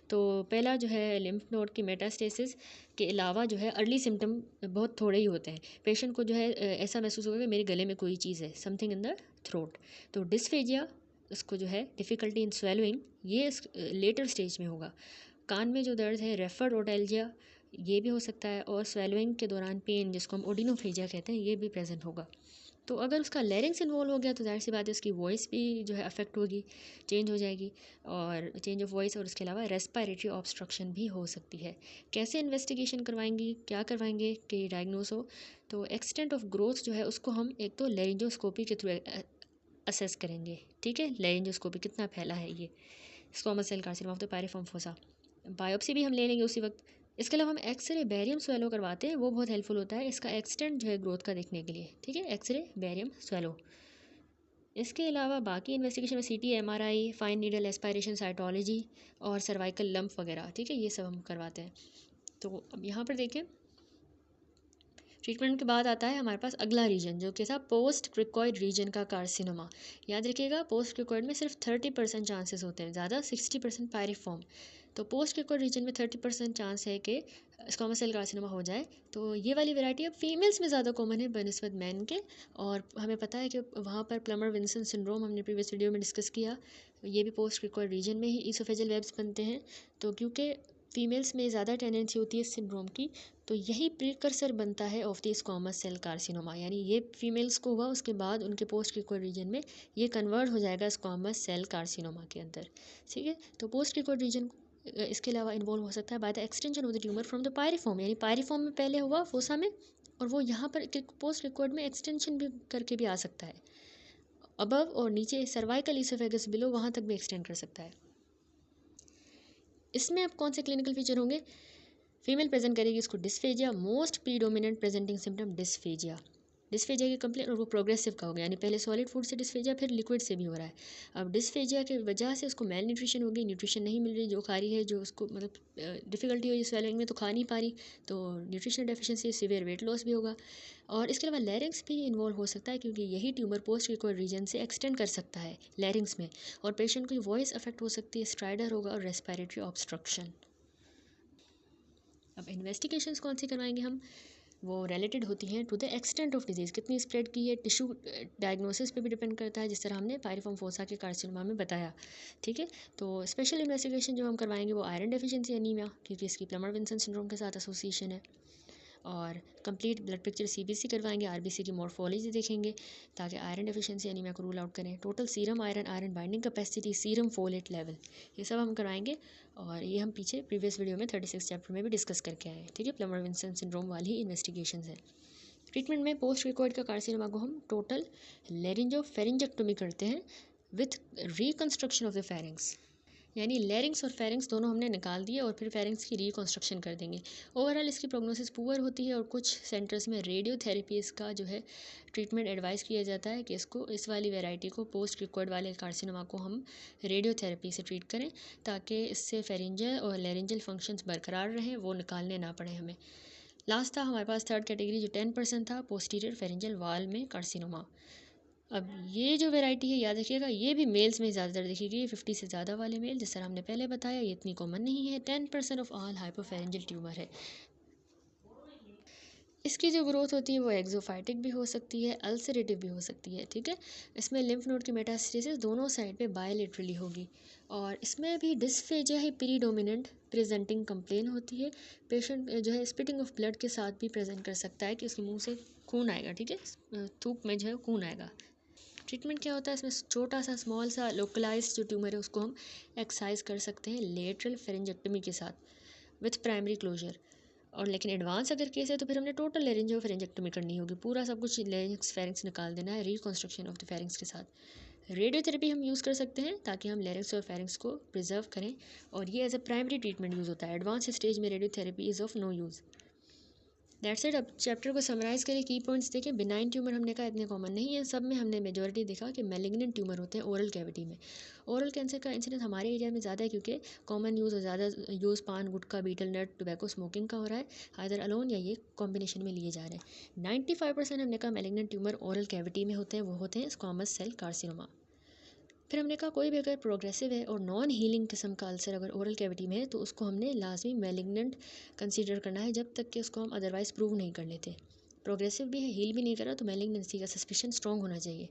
तो पहला जो है लिम्फ नोड की मेटास्टेसिस के अलावा जो है अर्ली सिम्टम बहुत थोड़े ही होते हैं। पेशेंट को जो है ऐसा महसूस होगा कि मेरे गले में कोई चीज़ है, समथिंग इन द थ्रोट। तो डिस्फेजिया, उसको जो है डिफ़िकल्टी इन स्वेलोइंग, ये लेटर स्टेज में होगा। कान में जो दर्द है रेफर्ड ओटैल्जिया, ये भी हो सकता है, और स्वेलोइंग के दौरान पेन जिसको हम ओडिनोफेजिया कहते हैं ये भी प्रेजेंट होगा। तो अगर उसका लैरिंग्स इन्वॉल्व हो गया तो जाहिर सी बात है उसकी वॉइस भी जो है अफेक्ट होगी, चेंज हो जाएगी, और चेंज ऑफ वॉइस, और उसके अलावा रेस्पिरेटरी ऑब्स्ट्रक्शन भी हो सकती है। कैसे इन्वेस्टिगेशन करवाएंगी, क्या करवाएंगे कि डायग्नोस हो, तो एक्सटेंट ऑफ ग्रोथ जो है उसको हम एक तो लेरिंजोस्कोपी के थ्रू असेस करेंगे। ठीक है, लेरिंजोस्कोपी कितना फैला है ये squamous cell carcinoma of the piriform fossa. Biopsy भी हम ले लेंगे उसी वक्त। इसके अलावा हम एक्सरे बैरियम स्वेलो करवाते हैं, वो बहुत हेल्पफुल होता है इसका एक्सटेंट जो है ग्रोथ का देखने के लिए। ठीक है, एक्सरे बैरियम स्वेलो। इसके अलावा बाकी इन्वेस्टिगेशन में सीटी, MRI, fine needle aspiration, cytology और सर्वाइकल लंप वगैरह, ठीक है, ये सब हम करवाते हैं। तो अब यहाँ पर देखें ट्रीटमेंट के बाद आता है हमारे पास अगला रीजन जो कि था पोस्ट क्रिकोइड रीजन का कार्सिनोमा। याद रखिएगा पोस्ट क्रिकोइड में सिर्फ 30% चांसेस होते हैं, ज़्यादा 60% पायरिफॉर्म। तो पोस्ट क्रिकोइड रीजन में 30% चांस है कि स्क्वामस सेल कार्सिनोमा हो जाए। तो ये वाली वैरायटी अब फीमेल्स में ज़्यादा कॉमन है बनस्बत मैन के, और हमें पता है कि वहाँ पर प्लमर विंसन सिंड्रोम हमने प्रीवियस वीडियो में डिस्कस किया, ये भी पोस्ट क्रिकोइड रीजन में ही ईसोफेजियल वेब्स बनते हैं। तो क्योंकि फीमेल्स में ज़्यादा टेंडेंसी होती है इस सिंड्रोम की, तो यही प्रीकर्सर बनता है of the squamous cell carcinoma, यानी ये फीमेल्स को हुआ उसके बाद उनके पोस्ट क्रिकोइड रीजन में ये कन्वर्ट हो जाएगा स्क्वामस सेल कार्सिनोमा के अंदर। ठीक है, तो पोस्ट क्रिकोइड रीजन इसके अलावा इन्वॉल्व हो सकता है by the extension of the tumour from the piriform, यानी पायरिफॉर्म में पहले हुआ फोसा में, और वो यहाँ पर पोस्ट क्रिकोइड में एक्सटेंशन भी करके भी आ सकता है, अबव और नीचे सर्वाइकल ईसोफेगस बिलो वहाँ तक भी एक्सटेंड कर सकता है। इसमें अब कौन से क्लिनिकल फीचर होंगे? फीमेल प्रेजेंट करेगी इसको dysphagia, most predominant presenting symptom dysphagia, dysphagia की कंप्लेन, और वो प्रोग्रेसिव का हो गया, यानी पहले सॉलिड फूड से डिस्फेजिया फिर लिक्विड से भी हो रहा है। अब डिस्फेजिया की वजह से उसको मेल न्यूट्रिशन होगी, न्यूट्रिशन नहीं मिल रही, जो खा रही है जो उसको मतलब डिफ़िकल्टी हुई स्वेलिंग में तो खा नहीं पा रही, तो nutrition deficiency, severe weight loss भी होगा। और इसके अलावा लैरिंग्स भी इन्वॉल्व हो सकता है, क्योंकि यही ट्यूमर पोस्ट क्रिकोइड रीजन से एक्सटेंड कर सकता है लैरिंग्स में, और पेशेंट की वॉइस अफेक्ट हो सकती है, स्ट्राइडर होगा और रेस्पिरेटरी ऑब्स्ट्रक्शन। अब इन्वेस्टिगेशंस कौन सी करवाएंगे हम? वो रिलेटेड होती हैं to the extent of disease, कितनी स्प्रेड की है, टिश्यू डायग्नोसिस पे भी डिपेंड करता है, जिस तरह हमने पायरिफॉर्म फोसा के कार्सिनोमा में बताया। ठीक है, तो स्पेशल इन्वेस्टिगेशन जो हम करवाएंगे वो आयरन डेफिशिएंसी एनीमिया, क्योंकि इसकी प्लमर विंसन सिंड्रोम के साथ एसोसिएशन है, और कंप्लीट ब्लड पिक्चर सीबीसी करवाएंगे, आरबीसी की मॉर्फोलॉजी देखेंगे ताकि आयरन डेफिशिएंसी एनीमिया को रूल आउट करें, total serum iron, iron binding capacity, serum folate level, ये सब हम करवाएंगे, और ये हम पीछे प्रीवियस वीडियो में 36 चैप्टर में भी डिस्कस करके आए हैं। ठीक है, प्लमर विंसन सिंड्रोम वाली ही इन्वेस्टिगेशन है। ट्रीटमेंट में पोस्ट क्रिकोइड का कार्सिनोमा को हम टोटल लेरिंजोफेरिंजेक्टोमी करते हैं with reconstruction of the pharynx, यानी लेरिंग्स और फेरिंग्स दोनों हमने निकाल दिए और फिर फेरिंग्स की रिकंस्ट्रक्शन कर देंगे। ओवरऑल इसकी प्रोग्नोसिस पुअर होती है, और कुछ सेंटर्स में रेडियोथेरेपी इसका जो है ट्रीटमेंट एडवाइस किया जाता है कि इसको, इस वाली वेराइटी को, पोस्ट क्रिकोइड वाले कार्सिनोमा को हम रेडियोथेरेपी से ट्रीट करें, ताकि इससे फेरिंजल और लेरिंजल फंक्शंस बरकरार रहें, वो निकालने ना पड़े हमें। लास्ट था हमारे पास थर्ड कैटेगरी जो 10% था, पोस्टीरियर फेरिंजल वाल में कार्सिनोमा। अब ये जो वैरायटी है याद रखिएगा, ये भी मेल्स में ज़्यादातर देखिएगा, ये 50 से ज़्यादा वाले मेल, जिस तरह हमने पहले बताया, ये इतनी कॉमन नहीं है, 10% ऑफ ऑल हाइपोफेरेंजियल ट्यूमर है। इसकी जो ग्रोथ होती है वो एक्सोफाइटिक भी हो सकती है, अल्सरेटिव भी हो सकती है। ठीक है, इसमें लिम्फ नोड की मेटास्टेसिस दोनों साइड पे बायलेटरली होगी, और इसमें भी डिस्फेजिया ही प्रीडोमिनेंट प्रेजेंटिंग कंप्लेन होती है। पेशेंट जो है स्पिटिंग ऑफ ब्लड के साथ भी प्रेजेंट कर सकता है कि उसके मुंह से खून आएगा। ठीक है, थूक में जो है खून आएगा। ट्रीटमेंट क्या होता है इसमें? छोटा सा स्मॉल सा लोकलाइज्ड जो ट्यूमर है उसको हम एक्साइज कर सकते हैं लेटरल फेरेंजेक्टमी के साथ विथ प्राइमरी क्लोजर, और लेकिन एडवांस अगर केस है तो फिर हमने टोटल लेरेंजियो फेरेंजेक्टमी करनी होगी, पूरा सब कुछ लेरिंग्स फेरिंग्स निकाल देना है रिकंस्ट्रक्शन ऑफ द फेरिंग्स के साथ। रेडियोथेरेपी हम यूज़ कर सकते हैं ताकि हम लेरिंग्स और फेरिंग्स को प्रिजर्व करें, और ये as a primary treatment use होता है। एडवांस स्टेज में radiotherapy is of no use. That's it. अब चैप्टर को समराइज़ करें, की पॉइंट्स देखें। बिनाइन ट्यूमर हमने कहा इतने कॉमन नहीं है, सब में हमने मेजॉरिटी देखा कि मैलिग्नेंट ट्यूमर होते हैं ओरल कैविटी में। ओरल कैंसर का इंसिडेंस हमारे एरिया में ज़्यादा है, क्योंकि कॉमन यूज़ और ज़्यादा यूज़ पान, गुटखा, बीटल नट, टोबैको स्मोकिंग का हो रहा है, आइदर अलोन या ये कॉम्बिनेशन में लिए जा रहे हैं। 95% हमने कहा मैलिग्नेंट ट्यूमर ओरल कैविटी में होते हैं, वो होते हैं स्क्वामस सेल कार्सिनोमा। फिर हमने कहा कोई भी अगर प्रोग्रेसिव है और नॉन हीलिंग किस्म का अल्सर अगर ओरल कैविटी में है तो उसको हमने लाजमी मैलिग्नेंट कंसीडर करना है, जब तक कि उसको हम अदरवाइज़ प्रूव नहीं कर लेते। प्रोग्रेसिव भी है, हील भी नहीं करा, तो मैलिग्नेंसी का सस्पिशन स्ट्रॉन्ग होना चाहिए।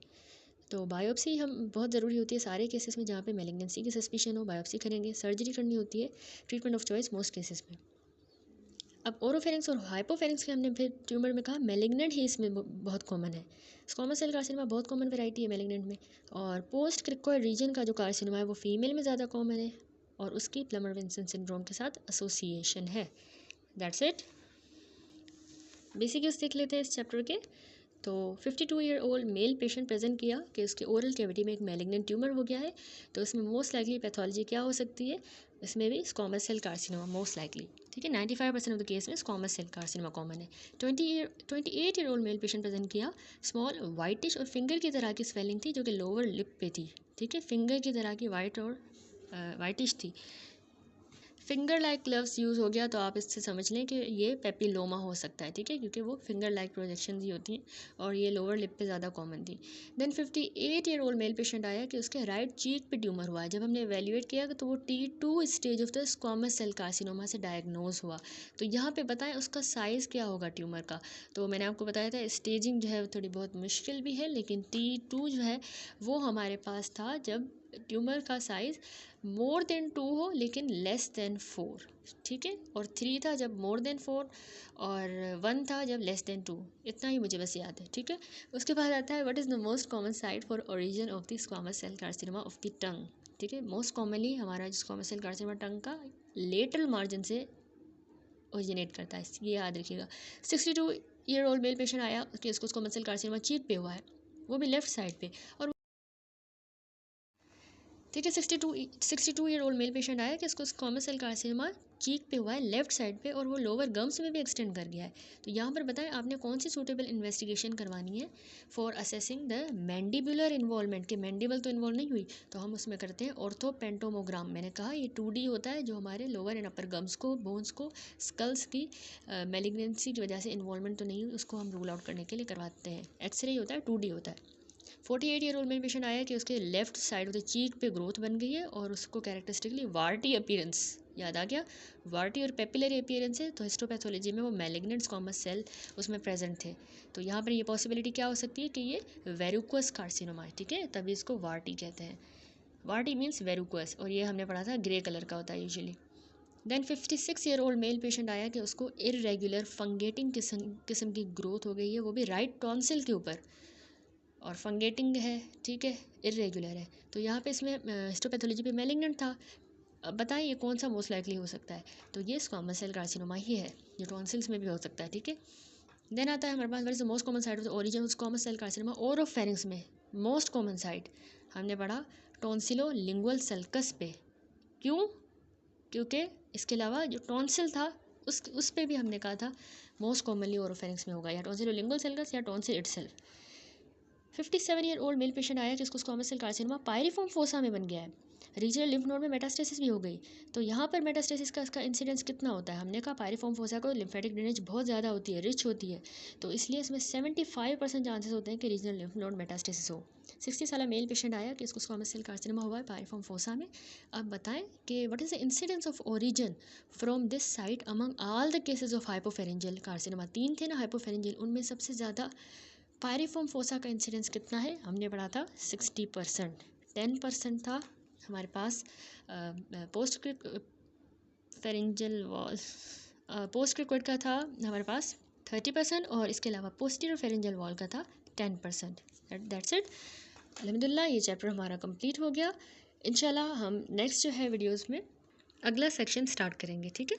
तो बायोप्सी हम बहुत ज़रूरी होती है सारे केसेस में जहाँ पे मैलिग्नेंसी की सस्पिशन हो, बायोप्सी करेंगे। सर्जरी करनी होती है, treatment of choice most cases में। अब ओरोफेरिंग्स और हाइपोफेरिंग्स के हमने फिर ट्यूमर में कहा मैलिग्नेंट ही इसमें बहुत कॉमन है। स्क्वामस सेल कार्सिनोमा बहुत कॉमन वैरायटी है मैलिग्नेंट में, और पोस्ट क्रिकोइड रीजन का जो कार्सिनोमा है वो फीमेल में ज़्यादा कॉमन है, और उसकी प्लमर विंसन सिंड्रोम के साथ एसोसिएशन है। That's it. बेसिक यूज देख लेते हैं इस चैप्टर के। तो 52 year old male patient present किया कि उसके ओरल कैविटी में एक मैलिग्नेंट ट्यूमर हो गया है, तो इसमें मोस्ट लाइकली पैथोलॉजी क्या हो सकती है? इसमें भी squamous cell carcinoma most likely. ठीक है, 95% ऑफ द केस में स्क्वामस सेल कार्सिनोमा कॉमन है। 28 year old male patient present किया, स्मॉल वाइटिश और फिंगर की तरह की स्वेलिंग थी जो कि लोअर लिप पे थी। ठीक है, फिंगर की तरह की वाइट और वाइटिश थी। फिंगर लाइक ग्लव्स यूज़ हो गया तो आप इससे समझ लें कि ये पेपिलोमा हो सकता है। ठीक है, क्योंकि वो फिंगर लाइक प्रोजेक्शन ही होती हैं, और ये लोअर लिप पे ज़्यादा कॉमन थी। Then 58 year old male patient आया कि उसके राइट चीक पे ट्यूमर हुआ है। जब हमने एवेल्यूएट किया तो वो T2 stage of the squamous cell carcinoma से डायग्नोज हुआ। तो यहाँ पे बताएं उसका साइज़ क्या होगा ट्यूमर का? तो मैंने आपको बताया था स्टेजिंग जो है थोड़ी बहुत मुश्किल भी है, लेकिन T2 जो है वो हमारे पास था जब ट्यूमर का साइज़ मोर देन 2 हो लेकिन लेस देन 4, ठीक है। और 3 था जब मोर देन 4, और 1 था जब लेस देन 2। इतना ही मुझे बस याद है, ठीक है। उसके बाद आता है what is the most common site for origin of the squamous cell carcinoma of the tongue, ठीक है। मोस्ट कॉमनली हमारा जो स्क्वामस सेल कार्सिनोमा टंग का लेटरल मार्जिन से ओरिजिनेट करता है, ये याद रखिएगा। 62 ईयर ओल्ड मेल पेशेंट आया कि उसको स्क्वामस सेल कार्सिनोमा चीक पे हुआ है, वो भी लेफ्ट साइड पे, और ठीक है। 62 ईयर ओल्ड मेल पेशेंट आया कि उसको स्क्वामस सेल कार्सिनोमा चीक पे हुआ है लेफ्ट साइड पे, और वो लोअर गम्स में भी एक्सटेंड कर गया है। तो यहाँ पर बताएं आपने कौन सी सूटेबल इन्वेस्टिगेशन करवानी है for assessing the mandibular involvement, कि मैंडिबल तो इन्वॉल्व नहीं हुई, तो हम उसमें करते हैं ऑर्थोपेंटोमोग्राम। मैंने कहा ये 2D होता है, जो हमारे लोअर एंड अपर गम्स को, बोन्स को, स्कल्स की मेलिग्नेंसी की वजह से इन्वॉल्वमेंट तो नहीं हुई, उसको हम रूल आउट करने के लिए करवाते हैं। एक्सरे होता है, 2D होता है। 48 ईयर ओल्ड मेल पेशेंट आया कि उसके left side of the cheek पे ग्रोथ बन गई है, और उसको कैरेक्टरिस्टिकली वार्टी अपीयरेंस याद आ गया, वार्टी और पेपिलरी अपीयरेंस है। तो हिस्टोपैथोलॉजी में वो मैलिग्नेंट स्क्वामस सेल उसमें प्रेजेंट थे। तो यहाँ पर ये पॉसिबिलिटी क्या हो सकती है कि ये वेरुकुअस कार्सिनोमा है, ठीक है, तभी इसको वार्टी कहते हैं। वार्टी मीन्स वेरुकुअस, और ये हमने पढ़ा था ग्रे कलर का होता है usually. Then 56 year old male patient आया कि उसको इरेगुलर फंगेटिंग किस्म की ग्रोथ हो गई है, वो भी राइट टॉन्सिल के ऊपर, और फंगेटिंग है, ठीक है, इरेगुलर है। तो यहाँ पे इसमें हिस्टोपैथोलॉजी पे मैलिग्नेंट था। अब बताएं ये कौन सा मोस्ट लाइकली हो सकता है, तो ये स्क्वामस सेल कार्सिनोमा ही है, जो टॉन्सिल्स में भी हो सकता है, ठीक है। देन आता है हमारे पास what is the most common site of the origin of squamous cell carcinoma oropharynx में। मोस्ट कॉमन साइट हमने पढ़ा टॉन्सिलो लिंगुअल सल्कस पे। क्यों? क्योंकि इसके अलावा जो टॉन्सिल था उस पे भी हमने कहा था मोस्ट कॉमनली ओरोफेरिंक्स में होगा, या टॉन्सिलो लिंगुअल सल्कस या tonsil itself. 57 year old male patient आया जिसको स्क्वामस सेल कार्सिनोमा पायरिफॉर्म फोसा में बन गया है, रीजनल लिम्फ नोड में मेटास्टेसिस भी हो गई। तो यहाँ पर मेटास्टेसिस का इसका इंसिडेंस कितना होता है, हमने कहा पायरिफॉर्म फोसा को लिम्फेटिक ड्रेनेज बहुत ज़्यादा होती है, रिच होती है, तो इसलिए इसमें 75% चांसेस होते हैं कि रीजनल लिम्फ नोड मेटास्टेसिस हो। 60 साल मेल पेशेंट आया कि इसको स्क्वामस सेल कार्सिनोमा हुआ है पायरिफॉर्म फोसा में। अब बताएं कि what is the incidence of origin from this site among all the cases of hypopharyngeal carcinoma. 3 थे ना हाइपोफेरेंजियल, उनमें सबसे ज़्यादा पायरिफॉर्म फोसा का इंसिडेंस कितना है, हमने पढ़ा था 60%। 10% था हमारे पास post pharyngeal wall, post cricoid का था हमारे पास 30%, और इसके अलावा पोस्टीरियर फेरेंजियल वॉल का था 10%। That's it. अल्हम्दुलिल्लाह ये चैप्टर हमारा कंप्लीट हो गया। इंशाल्लाह हम नेक्स्ट जो है वीडियोज़ में अगला सेक्शन स्टार्ट करेंगे, ठीक है।